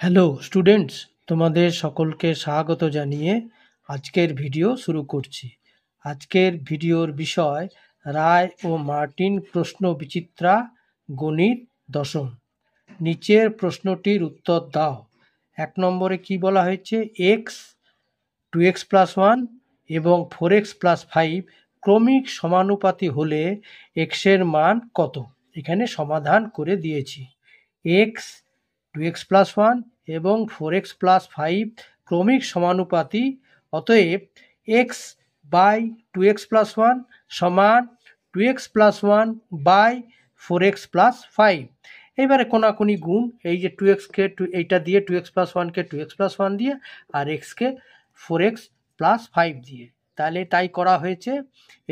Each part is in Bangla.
হ্যালো স্টুডেন্টস, তোমাদের সকলকে স্বাগত জানিয়ে আজকের ভিডিও শুরু করছি। আজকের ভিডিওর বিষয় রায় ও মার্টিন প্রশ্ন বিচিত্রা গণিত দশম। নিচের প্রশ্নটির উত্তর দাও। 1 নম্বরে কি বলা হয়েছে? এক্স 2x+1 এবং 4x+5 ক্রমিক সমানুপাতি হলে এক্সের মান কত? এখানে সমাধান করে দিয়েছি। এক্স 2x+1 এবং 4x+5 ক্রমিক সমানুপাতি, অতএব x বাই 2x+1 সমান 2x+1 বাই 4x+5। এবারে কোনাকুনি গুণ, এই যে 2xকে এইটা দিয়ে 2x+1কে 2x+1 দিয়ে আর xকে 4x+5 দিয়ে, তাহলে তাই করা হয়েছে।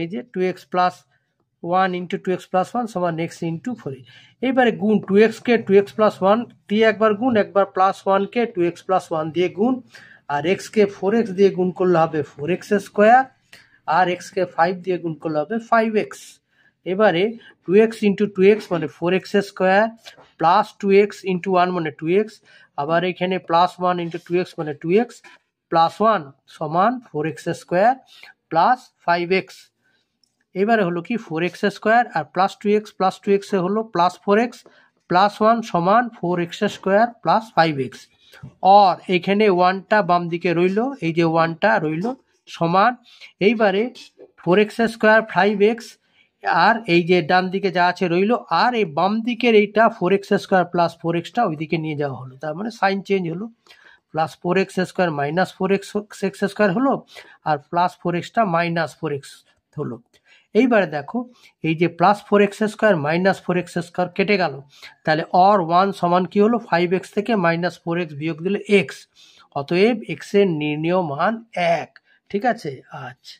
এই যে 2x+1 ইন্টু 2x+1 সমান x ইন্টু 4। এইবারে গুণ 2xকে 2x+1 দিয়ে একবার গুণ, একবার +1কে 2x+1 দিয়ে গুণ, আর xকে 4x দিয়ে গুণ করলে হবে 4x², আর xকে 5 দিয়ে গুণ করলে হবে 5x। এবারে 2x ইন্টু 2x মানে 4x² প্লাস 2x ইন্টু 1 মানে 2x, আবার এখানে +1 ইন্টু 2x মানে 2x প্লাস 1 সমান 4x² প্লাস 5x। এবারে হলো কি 4x² আর প্লাস 2x এ হলো প্লাস 4x প্লাস 1 সমান 4x² প্লাস 5x। আর এখানে 1টা বাম দিকে রইল, এই যে 1টা রইল সমান, এইবারে 4x² 5x আর এই যে ডান দিকে যা আছে রইল, আর এই বাম দিকের এইটা 4x² প্লাস 4xটা ওইদিকে নিয়ে যাওয়া হলো, তার মানে সাইন চেঞ্জ হলো। প্লাস 4x² মাইনাস 4x² হলো, আর প্লাস 4xটা মাইনাস 4x হলো। এইবারে দেখো এই যে প্লাস 4x² মাইনাস 4x² কেটে গেল, তাহলে অর 1 সমান কি হলো? 5x থেকে মাইনাস 4x বিয়োগ দিলে x, অতএব x এর নির্ণেয় মান 1। ঠিক আছে, আচ্ছা।